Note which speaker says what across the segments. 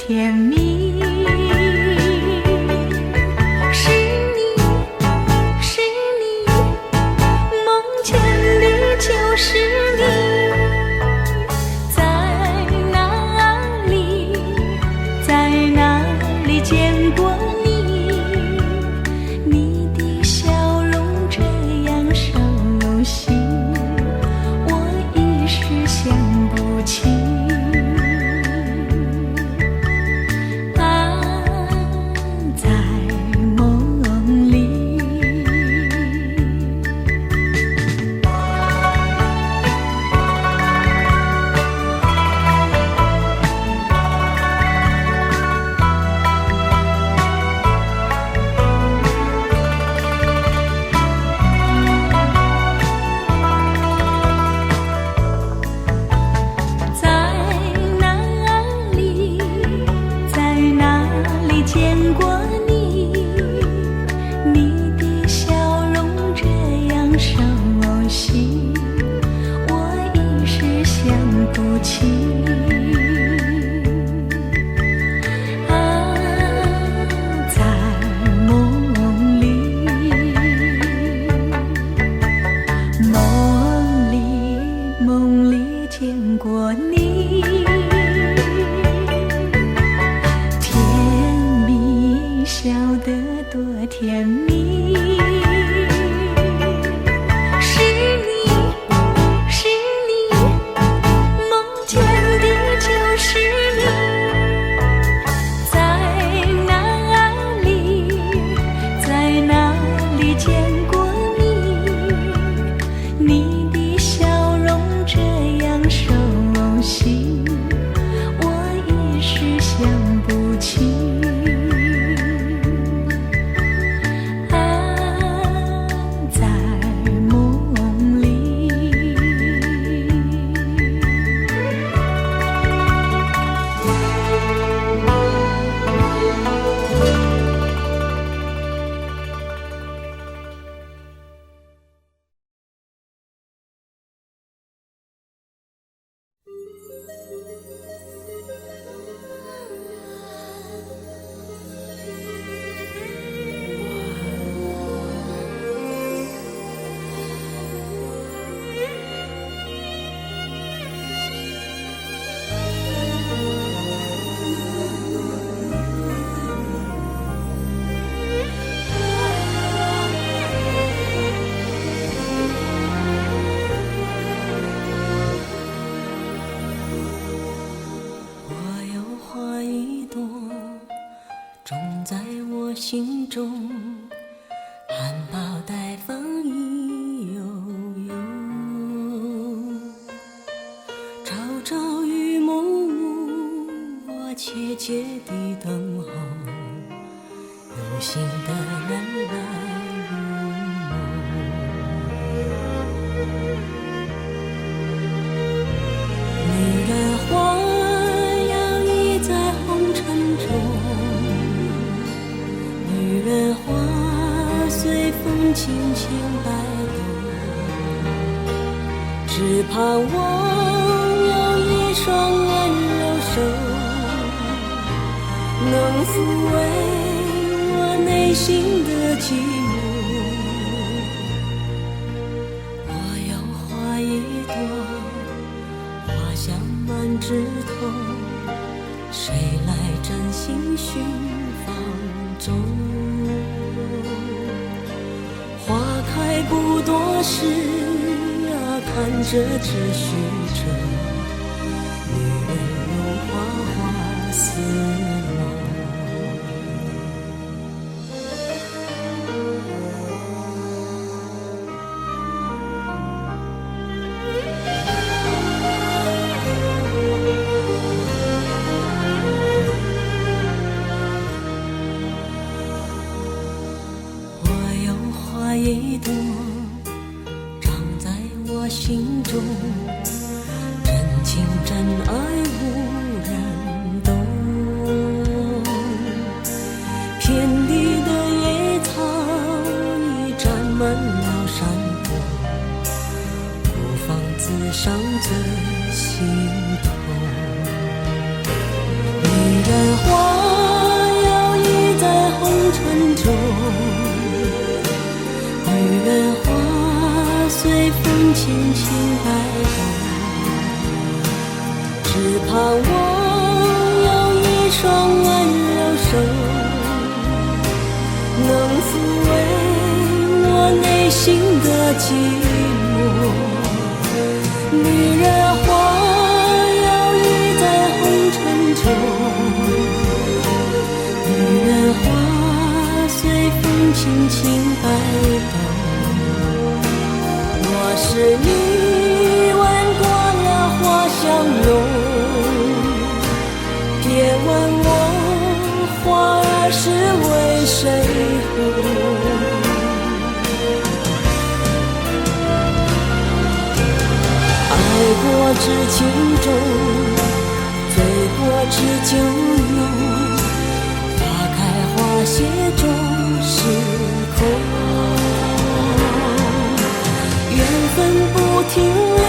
Speaker 1: 甜蜜。是你，是你，梦见的就是你。在哪里，在哪里见过你？你的笑容这样熟悉，我一时想不起。见过你，你的笑容这样熟悉，我一时想不起。啊，在梦里，梦里见过你。笑得多甜蜜。是你，是你，梦见的就是你。在哪里，在哪里见过你？你的笑容这样熟悉，我一时想不起。心中含苞待放意悠悠，朝朝与暮暮，我切切地等候，有心的人来入梦。女人花摇曳在红尘中，女人花随风轻轻摆动，只盼望有一双温柔手，能抚慰我内心的寂寞。我有花一朵，花香满枝头，谁来真心寻芳踪？花开不多时啊，看着只虚着，女人有花花似梦。我有花一朵，长在我心中，真情真爱无人懂。遍地的野草已占满了山坡，孤芳自赏最心痛。女人轻轻摆动，只盼望有一双温柔手，能抚慰我内心的寂寞。女人花摇曳在红尘中，女人花随风轻轻摆动。我是你闻过了花香浓，别问我花儿是为谁红。爱过知情重，醉过知酒浓，花开花谢终是空。缘分不停留，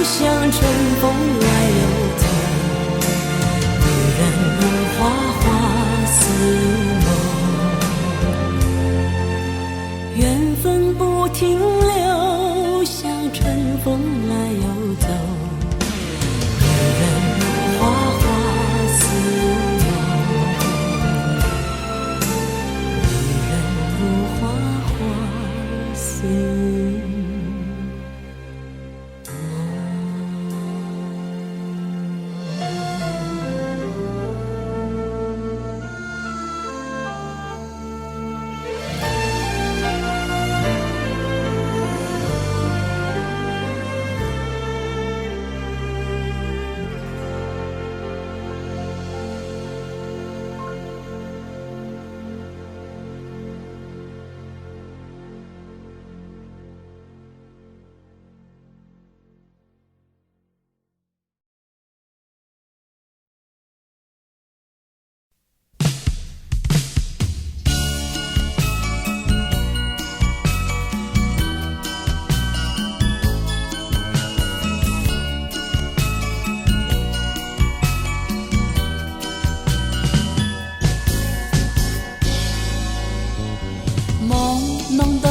Speaker 1: 像春风来又走，女人如花，花似梦。缘分不停留，像春风来又走，女人如花，花似梦。女人如花，花似梦。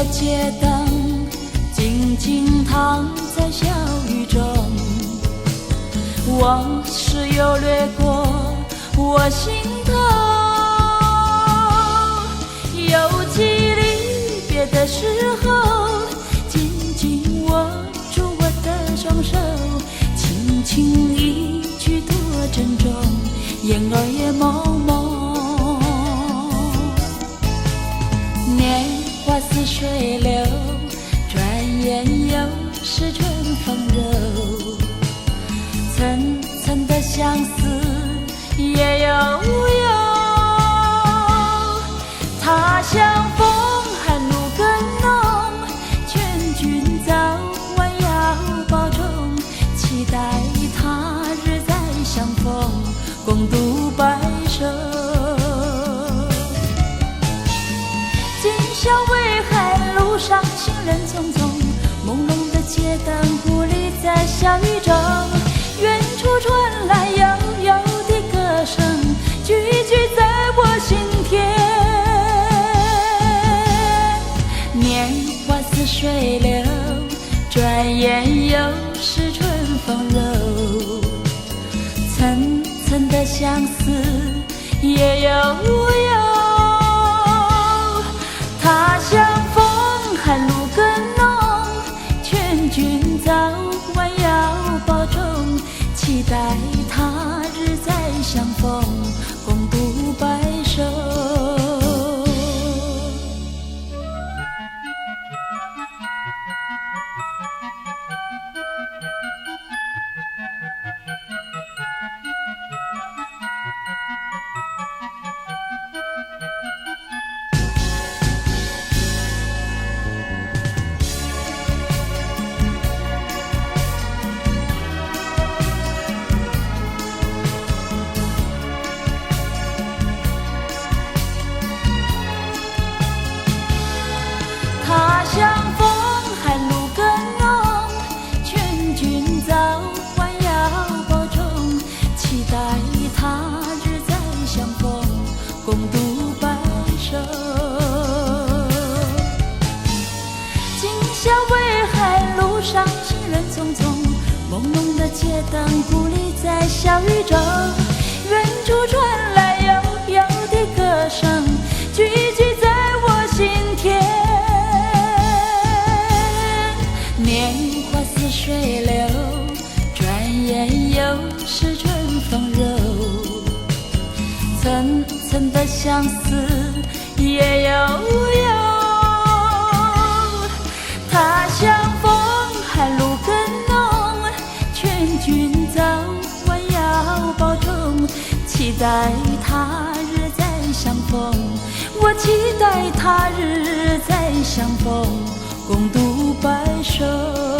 Speaker 1: 街灯静静躺在小雨中，往事又掠过我心头。有记离别的时候，紧紧握住我的双手，轻轻一句多珍重，眼儿也朦朦。花似水流，转眼又是春风柔。层层的相思也悠悠，他乡风寒露更浓，劝君早晚要保重，期待他日再相逢，共度白首。小微寒路上行人匆匆，朦胧的街灯孤立在小雨中，远处传来悠悠的歌声，句句在我心田。年华似水流，转眼又是春风柔。层层的相思也悠悠，他乡风寒露更浓，劝君早晚要保重，期待他日再相逢，共度白首。街灯鼓励在小雨中，远处传来悠悠的歌声，句句在我心田。年华似水流，转眼又是春风柔。层层的相思也悠悠，他乡风寒露更浓，劝君早晚要保重，期待他日再相逢，我期待他日再相逢，共度白首。